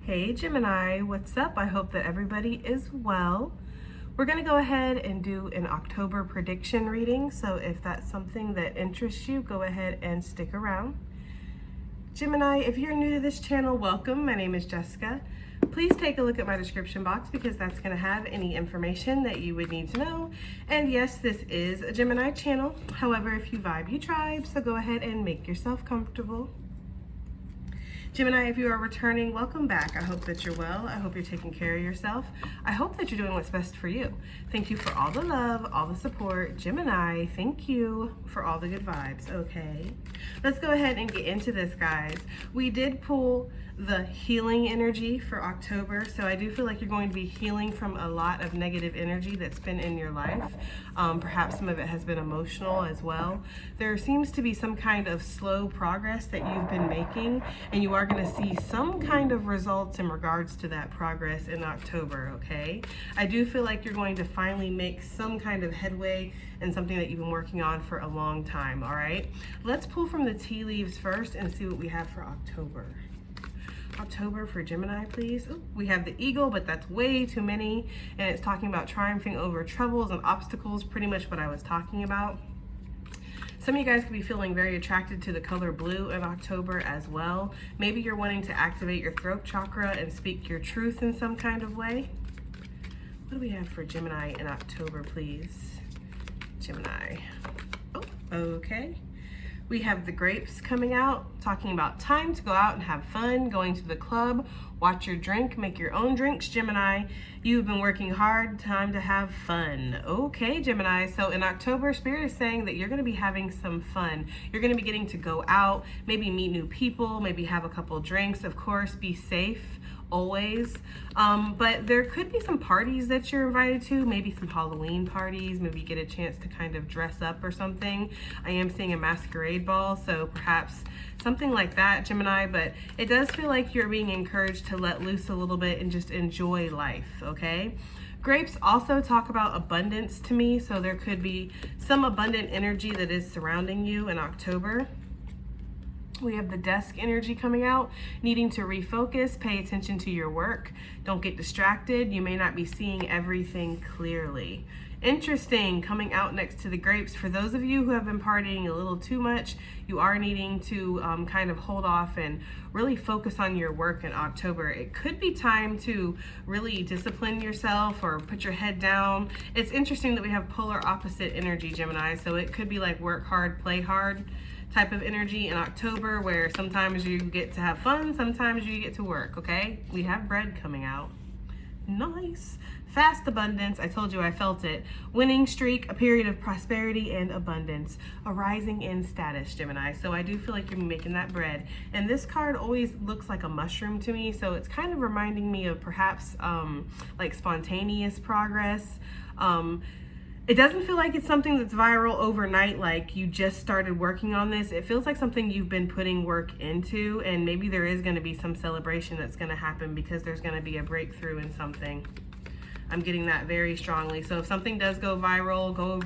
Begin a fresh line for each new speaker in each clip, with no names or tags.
Hey Gemini, what's up? I hope that everybody is well. We're going to go ahead and do an October prediction reading, so if that's something that interests you, go ahead and stick around. Gemini, if you're new to this channel, welcome. My name is Jessica. Please take a look at my description box because that's going to have any information that you would need to know. And yes, this is a Gemini channel. However, if you vibe, you tribe, so go ahead and make yourself comfortable. Gemini, if you are returning, welcome back. I hope that you're well. I hope you're taking care of yourself. I hope that you're doing what's best for you. Thank you for all the love, all the support. Gemini, thank you for all the good vibes. Okay, let's go ahead and get into this, guys. We did pull the healing energy for October, so I do feel like you're going to be healing from a lot of negative energy that's been in your life. Perhaps some of it has been emotional as well. There seems to be some kind of slow progress that you've been making, and you are going to see some kind of results in regards to that progress in October, okay? I do feel like you're going to finally make some kind of headway in something that you've been working on for a long time, all right? Let's pull from the tea leaves first and see what we have for October. October for Gemini, please. Ooh, we have the eagle, but that's way too many, and it's talking about triumphing over troubles and obstacles, pretty much what I was talking about. Some of you guys could be feeling very attracted to the color blue in October as well. Maybe you're wanting to activate your throat chakra and speak your truth in some kind of way. What do we have for Gemini in October, please? Gemini. Oh, okay. We have the grapes coming out, talking about time to go out and have fun, going to the club, watch your drink, make your own drinks, Gemini. You've been working hard, time to have fun. Okay, Gemini, so in October, Spirit is saying that you're gonna be having some fun. You're gonna be getting to go out, maybe meet new people, maybe have a couple drinks, of course, be safe. Always, but there could be some parties that you're invited to, maybe some Halloween parties, maybe get a chance to kind of dress up or something. I am seeing a masquerade ball, so perhaps something like that, Gemini, but it does feel like you're being encouraged to let loose a little bit and just enjoy life, okay? Grapes also talk about abundance to me, so there could be some abundant energy that is surrounding you in October. We have the desk energy coming out, needing to refocus, pay attention to your work. Don't get distracted. You may not be seeing everything clearly. Interesting, coming out next to the grapes. For those of you who have been partying a little too much, you are needing to kind of hold off and really focus on your work in October. It could be time to really discipline yourself or put your head down. It's interesting that we have polar opposite energy, Gemini, so it could be like work hard, play hard type of energy in October, where sometimes you get to have fun, sometimes you get to work, okay? We have bread coming out. Nice. Fast abundance. I told you I felt it. Winning streak, a period of prosperity and abundance. A rising in status, Gemini. So I do feel like you're making that bread. And this card always looks like a mushroom to me, so it's kind of reminding me of perhaps like spontaneous progress. It doesn't feel like it's something that's viral overnight, like you just started working on this. It feels like something you've been putting work into, and maybe there is going to be some celebration that's going to happen because there's going to be a breakthrough in something. I'm getting that very strongly. So if something does go viral, go,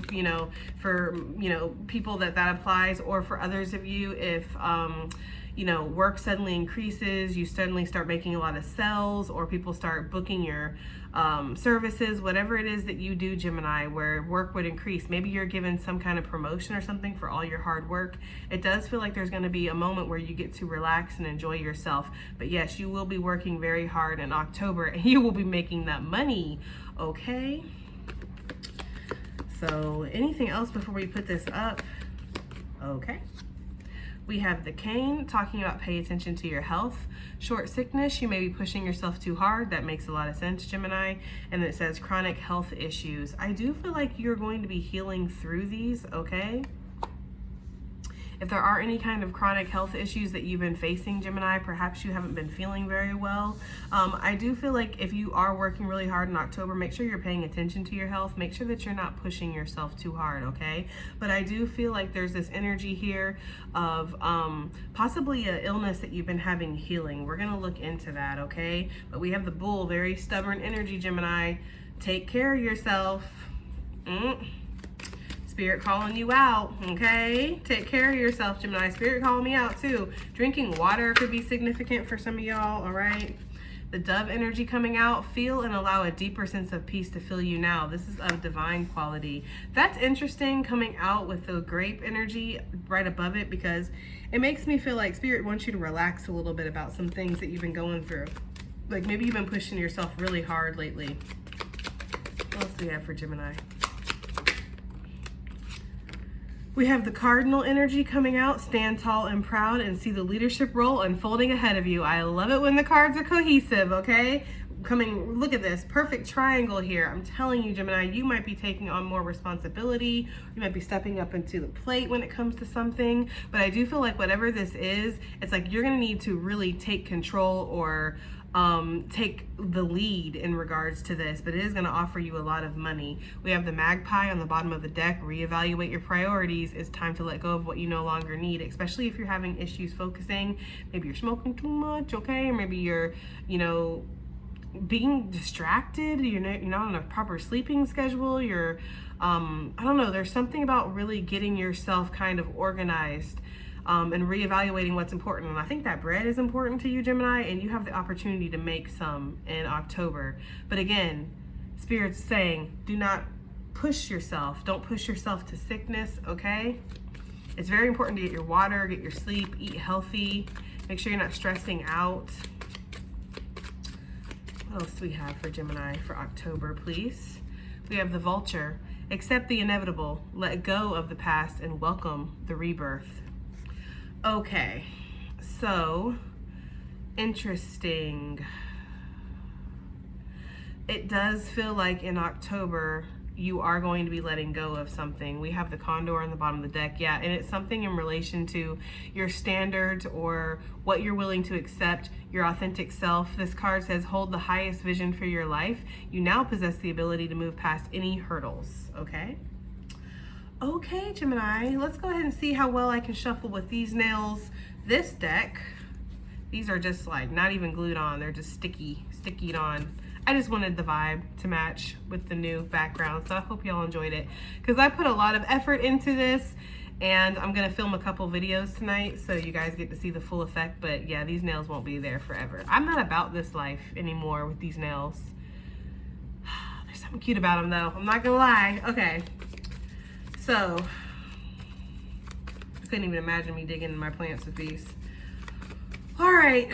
for, people that applies, or for others of you, if, work suddenly increases, you suddenly start making a lot of sales, or people start booking your services, whatever it is that you do, Gemini, where work would increase. Maybe you're given some kind of promotion or something for all your hard work. It does feel like there's going to be a moment where you get to relax and enjoy yourself. But yes, you will be working very hard in October, and you will be making that money, okay? So anything else before we put this up? Okay. We have the cane talking about pay attention to your health. Short sickness, you may be pushing yourself too hard. That makes a lot of sense, Gemini. And it says chronic health issues. I do feel like you're going to be healing through these, okay? If there are any kind of chronic health issues that you've been facing, Gemini, perhaps you haven't been feeling very well. I do feel like if you are working really hard in October, make sure you're paying attention to your health. Make sure that you're not pushing yourself too hard, okay? But I do feel like there's this energy here of possibly an illness that you've been having healing. We're gonna look into that, okay? But we have the bull, very stubborn energy, Gemini. Take care of yourself. Spirit calling you out, okay? Take care of yourself, Gemini. Spirit calling me out too. Drinking water could be significant for some of y'all, all right? The dove energy coming out, feel and allow a deeper sense of peace to fill you now. This is of divine quality. That's interesting coming out with the grape energy right above it, because it makes me feel like Spirit wants you to relax a little bit about some things that you've been going through. Like maybe you've been pushing yourself really hard lately. What else do we have for Gemini? We have the cardinal energy coming out, stand tall and proud and see the leadership role unfolding ahead of you. I love it when the cards are cohesive, okay? Look at this, perfect triangle here. I'm telling you, Gemini, you might be taking on more responsibility. You might be stepping up into the plate when it comes to something. But I do feel like whatever this is, it's like you're gonna need to really take control or take the lead in regards to this, but it is going to offer you a lot of money. We have the magpie on the bottom of the deck. Reevaluate your priorities. It's time to let go of what you no longer need, especially if you're having issues focusing. Maybe you're smoking too much, okay? Or maybe you're, being distracted. You're not on a proper sleeping schedule. You're, I don't know, there's something about really getting yourself kind of organized and reevaluating what's important. And I think that bread is important to you, Gemini, and you have the opportunity to make some in October. But again, Spirit's saying, do not push yourself. Don't push yourself to sickness, okay? It's very important to get your water, get your sleep, eat healthy, make sure you're not stressing out. What else do we have for Gemini for October, please? We have the vulture. Accept the inevitable, let go of the past, and welcome the rebirth. Okay, so interesting. It does feel like in October you are going to be letting go of something. We have the condor on the bottom of the deck, yeah, and it's something in relation to your standards or what you're willing to accept, your authentic self. This card says, hold the highest vision for your life. You now possess the ability to move past any hurdles, okay? Okay, Gemini, let's go ahead and see how well I can shuffle with these nails. This deck, these are just like not even glued on. They're just stickied on. I just wanted the vibe to match with the new background, so I hope y'all enjoyed it, because I put a lot of effort into this, and I'm gonna film a couple videos tonight so you guys get to see the full effect. But yeah, these nails won't be there forever. I'm not about this life anymore with these nails. There's something cute about them though, I'm not gonna lie. Okay. So, I couldn't even imagine me digging in my plants with these. All right,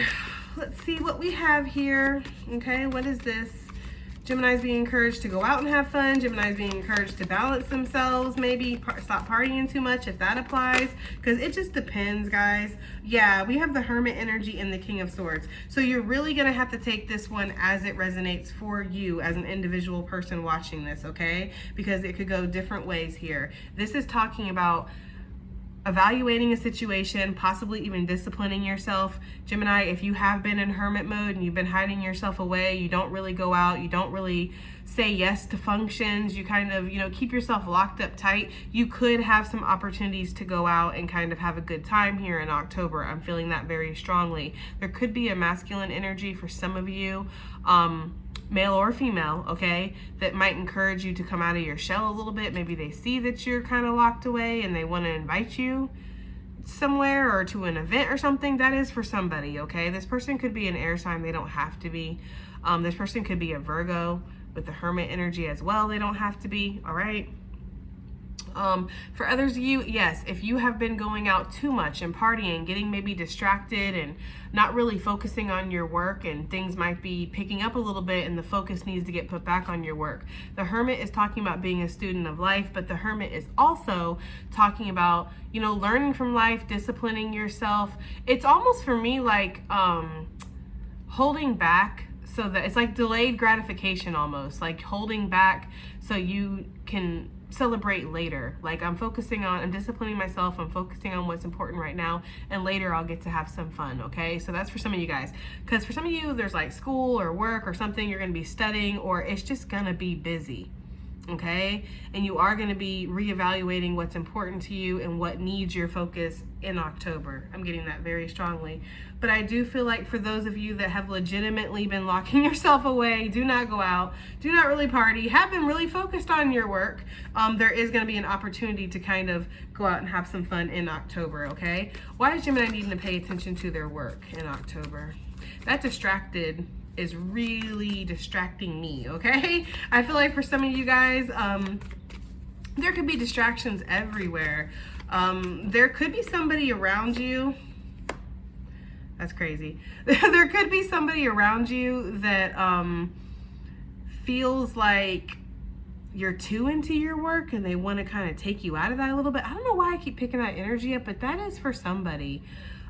let's see what we have here. Okay, what is this? Gemini's being encouraged to go out and have fun. Gemini's being encouraged to balance themselves, maybe stop partying too much if that applies, because it just depends, guys. Yeah, we have the Hermit energy and the King of Swords. So you're really going to have to take this one as it resonates for you as an individual person watching this, okay? Because it could go different ways here. This is talking about evaluating a situation, possibly even disciplining yourself. Gemini, if you have been in hermit mode and you've been hiding yourself away, you don't really go out, you don't really say yes to functions, you kind of, keep yourself locked up tight, you could have some opportunities to go out and kind of have a good time here in October. I'm feeling that very strongly. There could be a masculine energy for some of you, male or female, okay, that might encourage you to come out of your shell a little bit. Maybe they see that you're kind of locked away and they want to invite you somewhere or to an event or something. That is for somebody, okay? This person could be an air sign. They don't have to be. This person could be a Virgo with the Hermit energy as well. They don't have to be, all right? For others of you, yes, if you have been going out too much and partying, getting maybe distracted and not really focusing on your work, and things might be picking up a little bit and the focus needs to get put back on your work. The Hermit is talking about being a student of life, but the Hermit is also talking about, learning from life, disciplining yourself. It's almost for me like holding back, so that it's like delayed gratification, almost like holding back so you can celebrate later. Like I'm disciplining myself, I'm focusing on what's important right now, and later I'll get to have some fun, okay? So that's for some of you guys, because for some of you there's like school or work or something you're going to be studying, or it's just going to be busy, okay? And you are going to be reevaluating what's important to you and what needs your focus in October. I'm getting that very strongly. But I do feel like for those of you that have legitimately been locking yourself away, do not go out, do not really party, have been really focused on your work, there is going to be an opportunity to kind of go out and have some fun in October, okay? Why is Gemini needing to pay attention to their work in October? That distracted is really distracting me, okay? I feel like for some of you guys, there could be distractions everywhere. There could be somebody around you. That's crazy. There could be somebody around you that feels like you're too into your work and they want to kind of take you out of that a little bit. I don't know why I keep picking that energy up, but that is for somebody.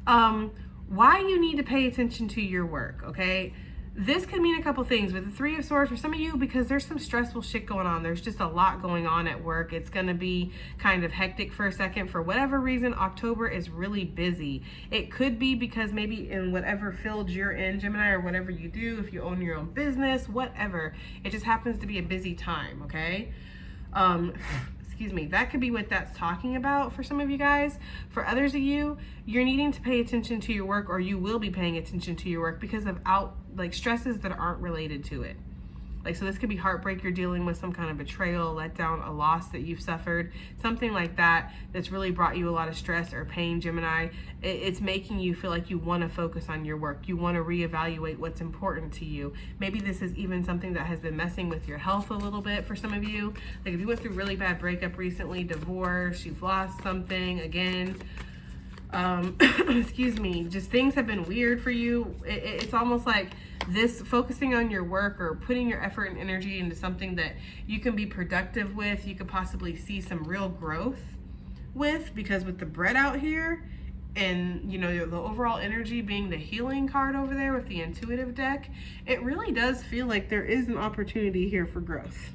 Why you need to pay attention to your work, okay? This could mean a couple things with the Three of Swords for some of you, because there's some stressful shit going on. There's just a lot going on at work. It's going to be kind of hectic for a second. For whatever reason, October is really busy. It could be because maybe in whatever field you're in, Gemini, or whatever you do, if you own your own business, whatever, it just happens to be a busy time, okay? Excuse me, that could be what that's talking about for some of you guys. For others of you, you're needing to pay attention to your work, or you will be paying attention to your work because of stresses that aren't related to it. Like, so this could be heartbreak, you're dealing with some kind of betrayal, letdown, a loss that you've suffered, something like that that's really brought you a lot of stress or pain, Gemini. It's making you feel like you want to focus on your work. You want to reevaluate what's important to you. Maybe this is even something that has been messing with your health a little bit for some of you. Like if you went through really bad breakup recently, divorce, you've lost something again, excuse me, just things have been weird for you. It's almost like this focusing on your work or putting your effort and energy into something that you can be productive with, you could possibly see some real growth with, because with the bread out here and you know the overall energy being the healing card over there with the intuitive deck, it really does feel like there is an opportunity here for growth,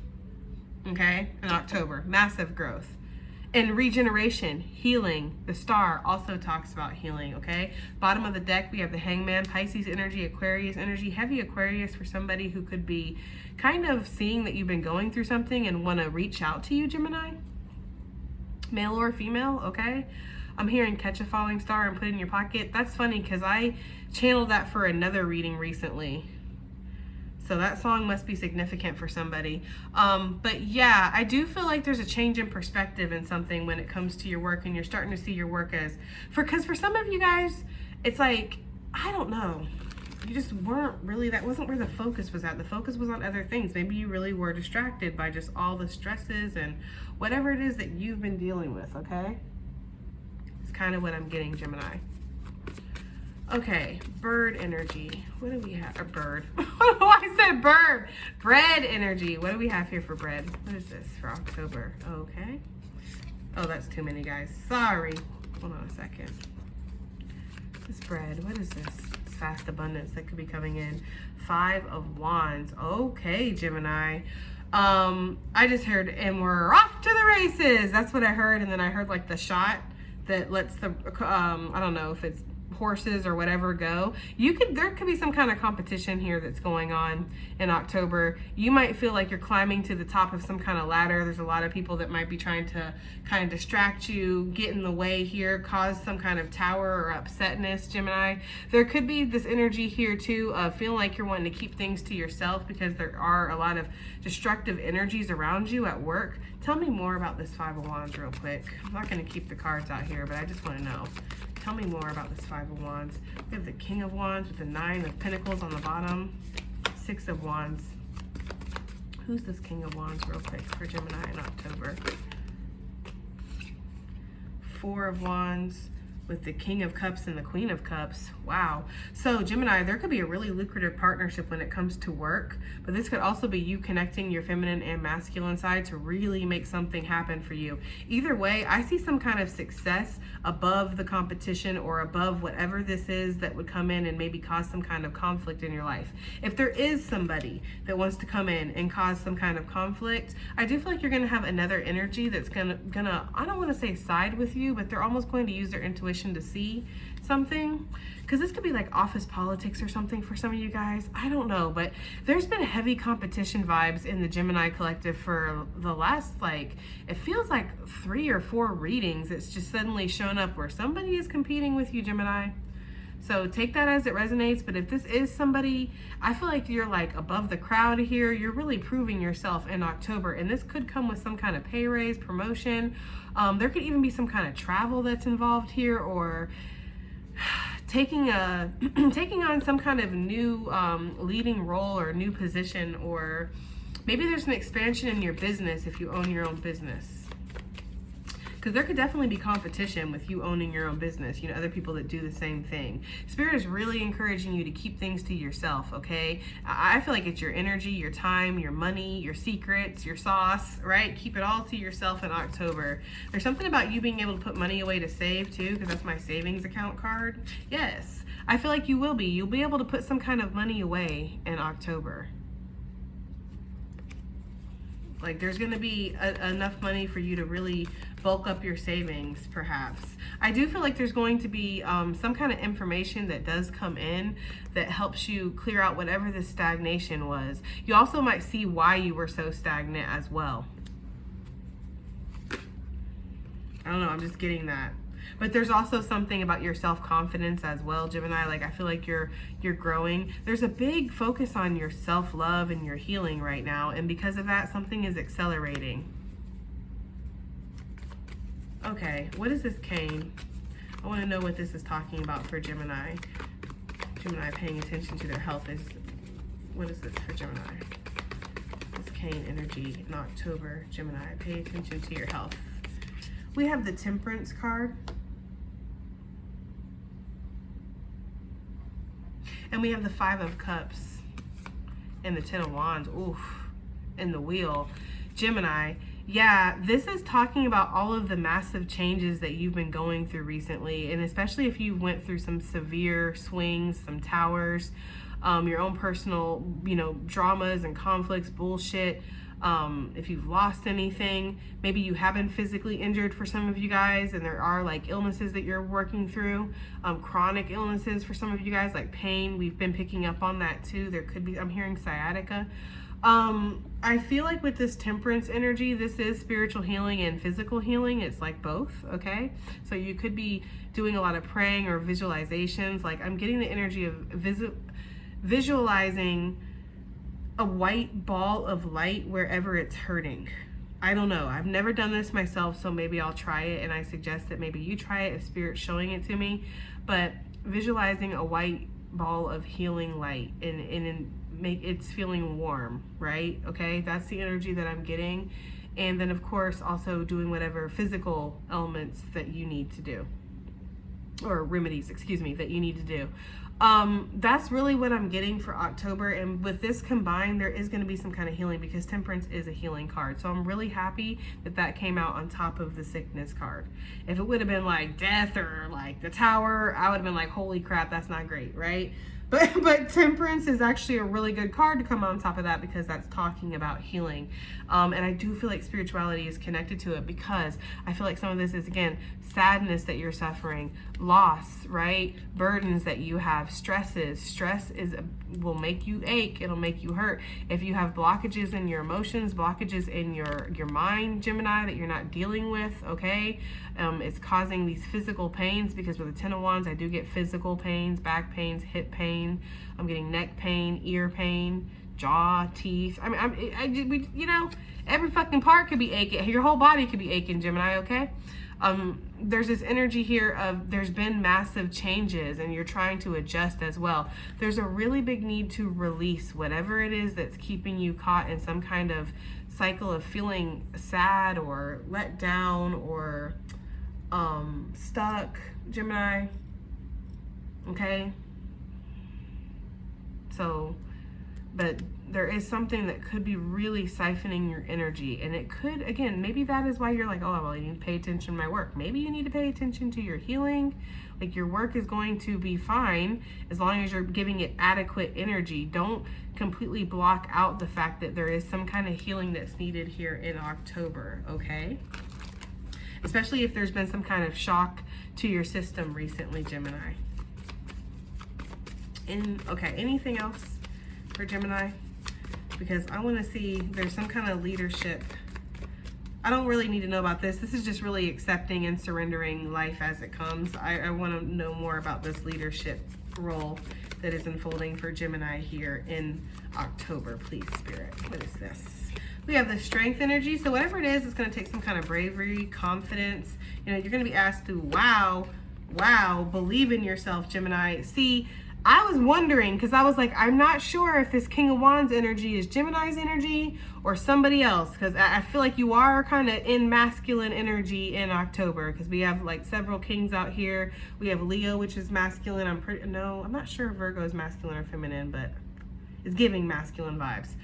okay, in October, massive growth. And regeneration, healing. The star also talks about healing, okay? Bottom of the deck, we have the Hangman, Pisces energy, Aquarius energy, heavy Aquarius for somebody who could be kind of seeing that you've been going through something and want to reach out to you, Gemini. Male or female, okay? I'm hearing catch a falling star and put it in your pocket. That's funny because I channeled that for another reading recently. So that song must be significant for somebody. But yeah, I do feel like there's a change in perspective in something when it comes to your work, and you're starting to see your work as, because for some of you guys, it's like, I don't know, you just weren't really, that wasn't where the focus was at. The focus was on other things. Maybe you really were distracted by just all the stresses and whatever it is that you've been dealing with, okay? It's kind of what I'm getting, Gemini. Okay, bird energy. What do we have? A bird. Oh, I said bird. Bread energy. What do we have here for bread? What is this for October? Okay. Oh, that's too many, guys. Sorry. Hold on a second. This bread. What is this? It's fast abundance that could be coming in. 5 of Wands. Okay, Gemini. I just heard, and we're off to the races. That's what I heard. And then I heard like the shot that lets the, I don't know if it's horses or whatever go. There could be some kind of competition here that's going on in October. You might feel like you're climbing to the top of some kind of ladder. There's a lot of people that might be trying to kind of distract you, get in the way here, cause some kind of tower or upsetness, Gemini. There could be this energy here too of feeling like you're wanting to keep things to yourself because there are a lot of destructive energies around you at work. Tell me more about this 5 of Wands real quick. I'm not going to keep the cards out here, but I just want to know. Tell me more about this 5 of Wands. We have the King of Wands with the 9 of Pentacles on the bottom. 6 of Wands. Who's this King of Wands real quick for Gemini in October? 4 of Wands with the King of Cups and the Queen of Cups. Wow. So Gemini, there could be a really lucrative partnership when it comes to work, but this could also be you connecting your feminine and masculine side to really make something happen for you. Either way, I see some kind of success above the competition or above whatever this is that would come in and maybe cause some kind of conflict in your life. If there is somebody that wants to come in and cause some kind of conflict, I do feel like you're gonna have another energy that's gonna I don't wanna say side with you, but they're almost going to use their intuition to see something, because this could be like office politics or something for some of you guys. I don't know, but there's been heavy competition vibes in the Gemini collective for the last, like, it feels like 3 or 4 readings. It's just suddenly shown up where somebody is competing with you, Gemini. So take that as it resonates. But if this is somebody, I feel like you're like above the crowd here. You're really proving yourself in October, and this could come with some kind of pay raise, promotion. There could even be some kind of travel that's involved here, or taking on some kind of new leading role or new position, or maybe there's an expansion in your business if you own your own business. Because there could definitely be competition with you owning your own business, you know, other people that do the same thing. Spirit is really encouraging you to keep things to yourself, okay? I feel like it's your energy, your time, your money, your secrets, your sauce, right? Keep it all to yourself in October. There's something about you being able to put money away to save too, because that's my savings account card. Yes, I feel like you will be. You'll be able to put some kind of money away in October. Like there's going to be enough money for you to really bulk up your savings, perhaps. I do feel like there's going to be some kind of information that does come in that helps you clear out whatever the stagnation was. You also might see why you were so stagnant as well. I don't know, I'm just getting that. But there's also something about your self-confidence as well, Gemini. Like I feel like you're growing. There's a big focus on your self-love and your healing right now, and because of that, something is accelerating. Okay, what is this cane? I want to know what this is talking about for Gemini. Gemini paying attention to their health is, what is this for Gemini? This cane energy in October, Gemini, pay attention to your health. We have the Temperance card. And we have the Five of Cups and the Ten of Wands, oof, and the Wheel. Gemini, yeah, this is talking about all of the massive changes that you've been going through recently, and especially if you went through some severe swings, some towers, your own personal, you know, dramas and conflicts, bullshit. If you've lost anything, maybe you have been physically injured for some of you guys, and there are like illnesses that you're working through, chronic illnesses for some of you guys, like pain. We've been picking up on that too. There could be, I'm hearing sciatica. I feel like with this Temperance energy, this is spiritual healing and physical healing. It's like both, okay? So you could be doing a lot of praying or visualizations. Like I'm getting the energy of visualizing a white ball of light wherever it's hurting. I don't know. I've never done this myself, so maybe I'll try it, and I suggest that maybe you try it if Spirit's showing it to me. But visualizing a white ball of healing light and make it's feeling warm, right? Okay, that's the energy that I'm getting. And then of course also doing whatever physical elements that you need to do, or remedies, excuse me, that you need to do. That's really what I'm getting for October. And with this combined, there is going to be some kind of healing, because Temperance is a healing card. So I'm really happy that that came out on top of the Sickness card. If it would have been like Death or like the Tower, I would have been like, holy crap, that's not great, right? But Temperance is actually a really good card to come on top of that, because that's talking about healing. And I do feel like spirituality is connected to it, because I feel like some of this is, again, sadness that you're suffering, loss, right? Burdens that you have, stresses. Stress will make you ache. It'll make you hurt. If you have blockages in your emotions, blockages in your mind, Gemini, that you're not dealing with, okay? It's causing these physical pains, because with the Ten of Wands, I do get physical pains, back pains, hip pain. I'm getting neck pain, ear pain, jaw, teeth. I mean, you know, every fucking part could be aching. Your whole body could be aching, Gemini, okay? There's this energy here of there's been massive changes, and you're trying to adjust as well. There's a really big need to release whatever it is that's keeping you caught in some kind of cycle of feeling sad or let down or stuck, Gemini, okay? So, but there is something that could be really siphoning your energy, and it could, again, maybe that is why you're like, oh, well, I need to pay attention to my work. Maybe you need to pay attention to your healing. Like, your work is going to be fine as long as you're giving it adequate energy. Don't completely block out the fact that there is some kind of healing that's needed here in October, okay? Especially if there's been some kind of shock to your system recently, Gemini. Okay, anything else for Gemini? Because I want to see, there's some kind of leadership. I don't really need to know about this. This is just really accepting and surrendering life as it comes. I want to know more about this leadership role that is unfolding for Gemini here in October, please, Spirit. What is this? We have the Strength energy. So whatever it is, it's going to take some kind of bravery, confidence. You know, you're going to be asked to, wow, Wow, believe in yourself, Gemini. See, I was wondering, because I was like, I'm not sure if this King of Wands energy is Gemini's energy or somebody else, because I feel like you are kind of in masculine energy in October, because we have like several kings out here. We have Leo, which is masculine. I'm not sure if Virgo is masculine or feminine, but it's giving masculine vibes.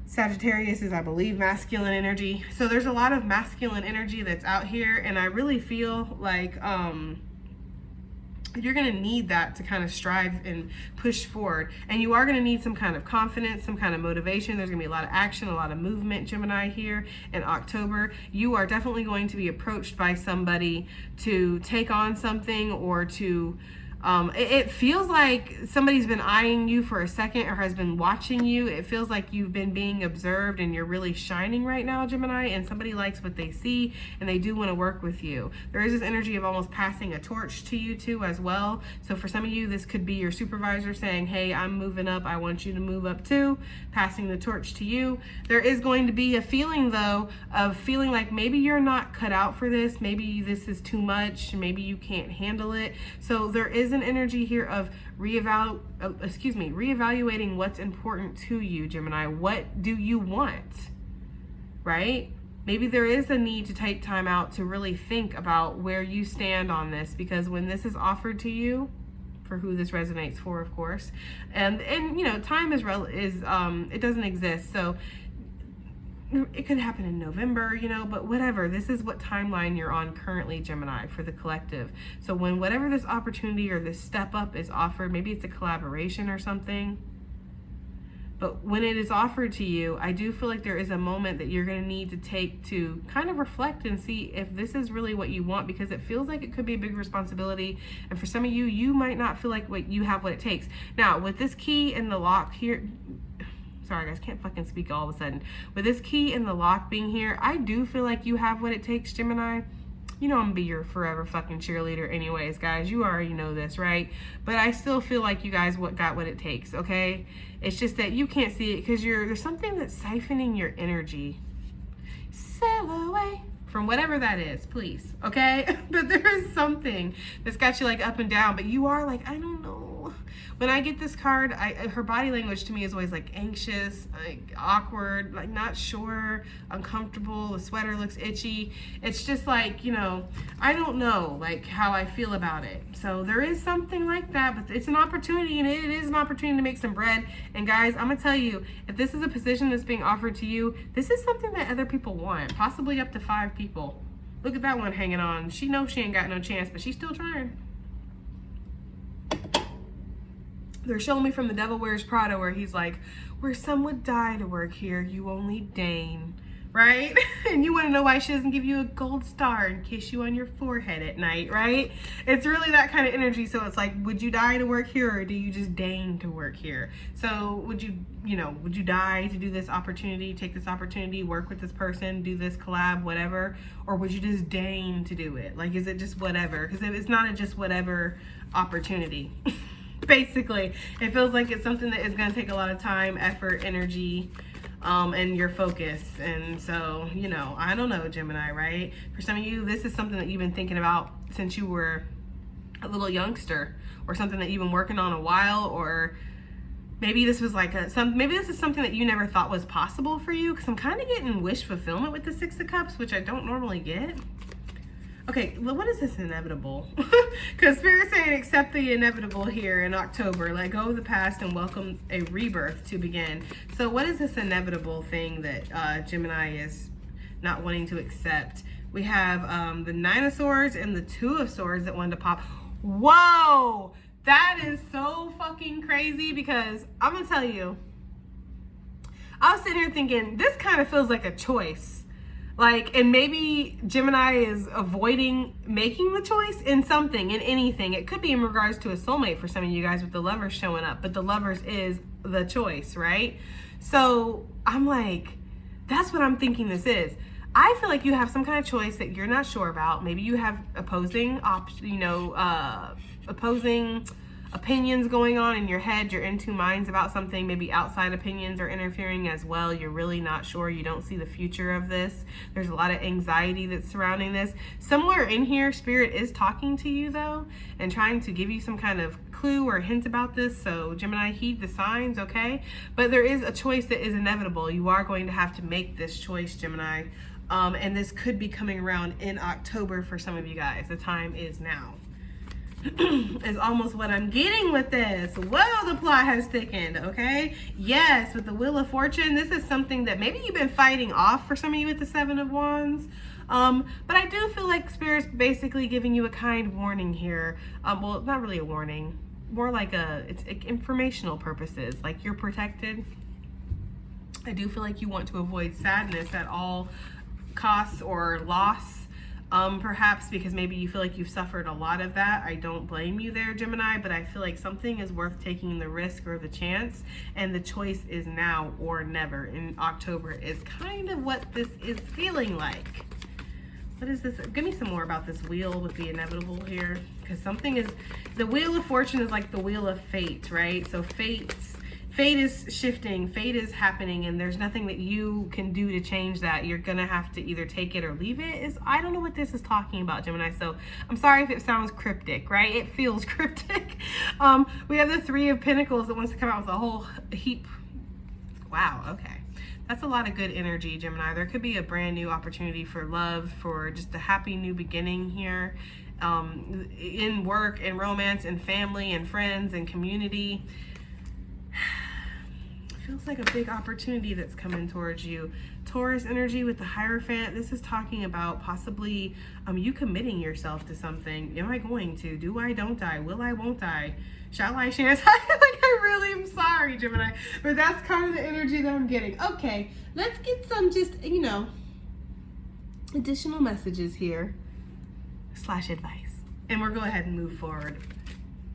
Sagittarius is, I believe, masculine energy. So there's a lot of masculine energy that's out here, and I really feel like you're going to need that to kind of strive and push forward. And you are going to need some kind of confidence, some kind of motivation. There's going to be a lot of action, a lot of movement, Gemini, here in October. You are definitely going to be approached by somebody to take on something, or to it feels like somebody's been eyeing you for a second or has been watching you. It feels like you've been being observed and you're really shining right now, Gemini, and somebody likes what they see and they do want to work with you. There is this energy of almost passing a torch to you too as well. So for some of you, this could be your supervisor saying, hey, I'm moving up, I want you to move up too, passing the torch to you. There is going to be a feeling though of feeling like maybe you're not cut out for this, maybe this is too much, maybe you can't handle it. So there is an energy here of reevaluating what's important to you, Gemini. What do you want, right? Maybe there is a need to take time out to really think about where you stand on this, because when this is offered to you, for who this resonates for, of course, and you know, time is it doesn't exist, so it could happen in November, you know, but whatever. This is what timeline you're on currently, Gemini, for the collective. So when whatever this opportunity or this step up is offered, maybe it's a collaboration or something, but when it is offered to you, I do feel like there is a moment that you're going to need to take to kind of reflect and see if this is really what you want, because it feels like it could be a big responsibility. And for some of you, you might not feel like you have what it takes. Now, with this key in the lock here, sorry guys, can't fucking speak all of a sudden. With this key in the lock being here, I do feel like you have what it takes, Gemini. You know I'm gonna be your forever fucking cheerleader anyways, guys. You already know this, right? But I still feel like you guys got what it takes, okay? It's just that you can't see it because there's something that's siphoning your energy. Sail away from whatever that is, please, okay? But there is something that's got you like up and down, but you are like, I don't know. When I get this card, her body language to me is always like anxious, like awkward, like not sure, uncomfortable, the sweater looks itchy. It's just like, you know, I don't know like how I feel about it. So there is something like that, but it's an opportunity, and it is an opportunity to make some bread. And guys, I'm gonna tell you, if this is a position that's being offered to you, this is something that other people want, possibly up to 5 people. Look at that one hanging on. She knows she ain't got no chance, but she's still trying. They're showing me from The Devil Wears Prada where he's like, where some would die to work here, you only deign, right? And you want to know why she doesn't give you a gold star and kiss you on your forehead at night, right? It's really that kind of energy. So it's like, would you die to work here, or do you just deign to work here? So would you die to do this opportunity, take this opportunity, work with this person, do this collab, whatever? Or would you just deign to do it? Like, is it just whatever? Because it's not a just whatever opportunity. Basically, it feels like it's something that is going to take a lot of time, effort, energy, and your focus. And so, you know, I don't know, Gemini, right? For some of you, this is something that you've been thinking about since you were a little youngster, or something that you've been working on a while, or maybe this was like maybe this is something that you never thought was possible for you, because I'm kind of getting wish fulfillment with the 6 of Cups, which I don't normally get. Okay, well, what is this inevitable? Because Spirit's saying accept the inevitable here in October. Let go of the past and welcome a rebirth to begin. So what is this inevitable thing that Gemini is not wanting to accept? We have the 9 of Swords and the 2 of Swords that wanted to pop. Whoa! That is so fucking crazy, because I'm going to tell you, I was sitting here thinking, this kind of feels like a choice. Like, and maybe Gemini is avoiding making the choice in something, in anything. It could be in regards to a soulmate for some of you guys with the Lovers showing up, but the Lovers is the choice, right? So I'm like, that's what I'm thinking this is. I feel like you have some kind of choice that you're opinions going on in your head. You're in two minds about something. Maybe outside opinions are interfering as well. You're really not sure. You don't see the future of this. There's a lot of anxiety that's surrounding this. Somewhere in here, Spirit is talking to you though, and trying to give you some kind of clue or hint about this. So Gemini, heed the signs, okay? But there is a choice that is inevitable. You are going to have to make this choice, Gemini. And this could be coming around in October for some of you guys. The time is now. Is almost what I'm getting with this. Whoa, the plot has thickened, okay? Yes, with the Wheel of Fortune, this is something that maybe you've been fighting off for some of you with the Seven of Wands. But I do feel like Spirit's basically giving you a kind warning here. Well, not really a warning. More like it's informational purposes. Like you're protected. I do feel like you want to avoid sadness at all costs or loss, perhaps because maybe you feel like you've suffered a lot of that. I don't blame you there, Gemini, but I feel like something is worth taking the risk or the chance, and the choice is now or never in October is kind of what this is feeling like. What is this? Give me some more about this wheel with the inevitable here, because something is, the Wheel of Fortune is like the wheel of fate, right? So fate is shifting, fate is happening, and there's nothing that you can do to change that. You're gonna have to either take it or leave it. I don't know what this is talking about, Gemini, so I'm sorry if it sounds cryptic, right? It feels cryptic. We have the Three of Pentacles that wants to come out with a whole heap. Wow, okay. That's a lot of good energy, Gemini. There could be a brand new opportunity for love, for just a happy new beginning here, in work and romance and family and friends and community. Feels like a big opportunity that's coming towards you. Taurus energy with the Hierophant. This is talking about possibly you committing yourself to something. Am I going to? Do I? Don't I? Will I? Won't I? Shall I? Shan't I? Like, I really am sorry, Gemini. But that's kind of the energy that I'm getting. Okay, let's get some just, additional messages here / advice. And we'll go ahead and move forward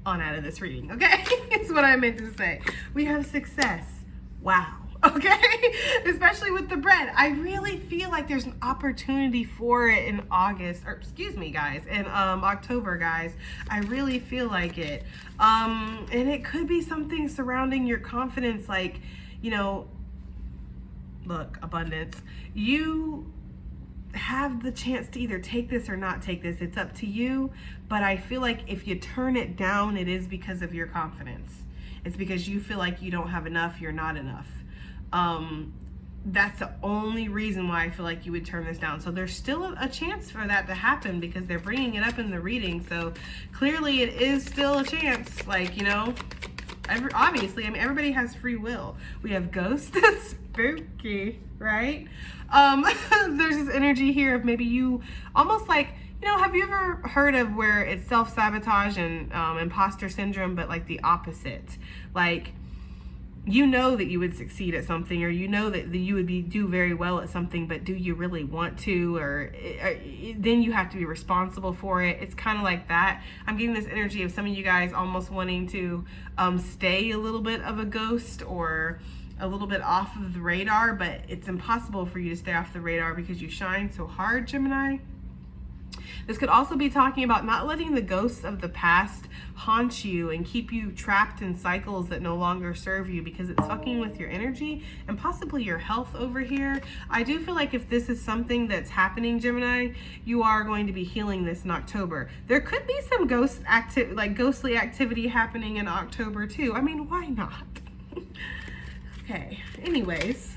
on out of this reading, okay? It's what I meant to say. We have success. Wow. Okay. Especially with the bread. I really feel like there's an opportunity for it in August, or excuse me, guys, in October, guys. I really feel like it. And it could be something surrounding your confidence, like, look, abundance. You have the chance to either take this or not take this. It's up to you. But I feel like if you turn it down, it is because of your confidence. It's because you feel like you don't have enough, you're not enough. That's the only reason why I feel like you would turn this down. So there's still a chance for that to happen because they're bringing it up in the reading. So clearly it is still a chance. Like, obviously, everybody has free will. We have ghost, spooky, right? There's this energy here of maybe you almost like, have you ever heard of where it's self-sabotage and imposter syndrome, but like the opposite? Like, that you would succeed at something, or that you would do very well at something, but do you really want to? Or then you have to be responsible for it. It's kind of like that. I'm getting this energy of some of you guys almost wanting to stay a little bit of a ghost or a little bit off of the radar, but it's impossible for you to stay off the radar because you shine so hard, Gemini. This could also be talking about not letting the ghosts of the past haunt you and keep you trapped in cycles that no longer serve you, because it's fucking with your energy and possibly your health over here. I do feel like if this is something that's happening, Gemini, you are going to be healing this in October. There could be some ghostly activity happening in October too. Why not? Okay, anyways,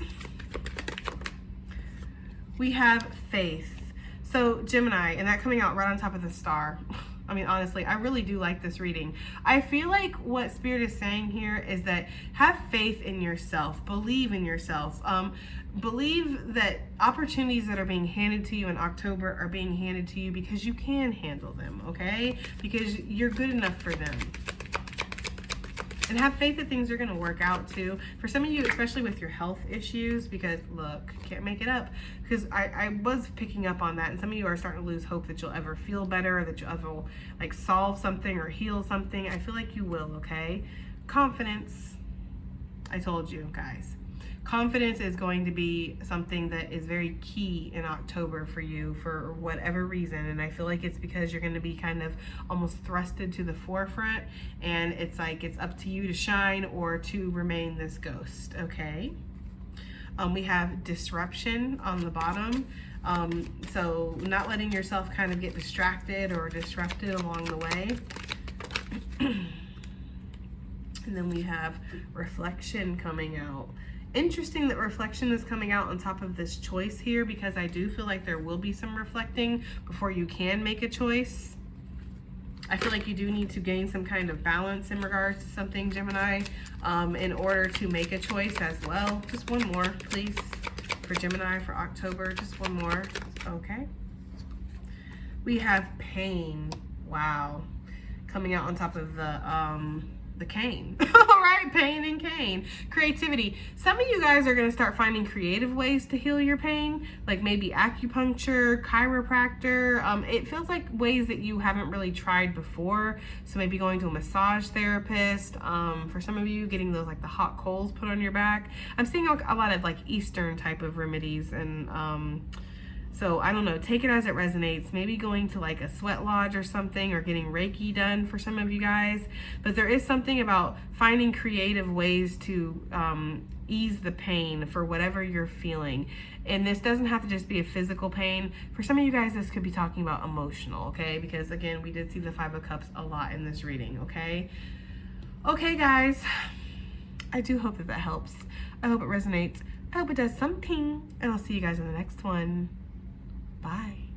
we have faith. So Gemini, and that coming out right on top of the star. Honestly, I really do like this reading. I feel like what Spirit is saying here is that have faith in yourself. Believe in yourself. Believe that opportunities that are being handed to you in October are being handed to you because you can handle them, okay? Because you're good enough for them. And have faith that things are going to work out too. For some of you, especially with your health issues, because look, can't make it up. Because I was picking up on that, and some of you are starting to lose hope that you'll ever feel better, or that you'll ever solve something or heal something. I feel like you will, okay? Confidence. I told you, guys. confidence is going to be something that is very key in October for you for whatever reason. And I feel like it's because you're going to be kind of almost thrusted to the forefront, and it's like it's up to you to shine or to remain this ghost, okay? We have disruption on the bottom. So not letting yourself kind of get distracted or disrupted along the way. And then we have reflection coming out. Interesting that reflection is coming out on top of this choice here, because I do feel like there will be some reflecting before you can make a choice. I feel like you do need to gain some kind of balance in regards to something, Gemini, in order to make a choice as well. Just one more, please, for Gemini for October. Just one more. Okay. We have pain. Wow. Coming out on top of the cane. All right, pain and cane. Creativity. Some of you guys are going to start finding creative ways to heal your pain, like maybe acupuncture, chiropractor. It feels like ways that you haven't really tried before. So maybe going to a massage therapist. For some of you, getting those like the hot coals put on your back. I'm seeing a lot of like Eastern type of remedies, and so I don't know, take it as it resonates. Maybe going to like a sweat lodge or something, or getting Reiki done for some of you guys. But there is something about finding creative ways to ease the pain for whatever you're feeling. And this doesn't have to just be a physical pain. For some of you guys, this could be talking about emotional, okay? Because again, we did see the Five of Cups a lot in this reading, okay? Okay, guys, I do hope that that helps. I hope it resonates. I hope it does something. And I'll see you guys in the next one. Bye.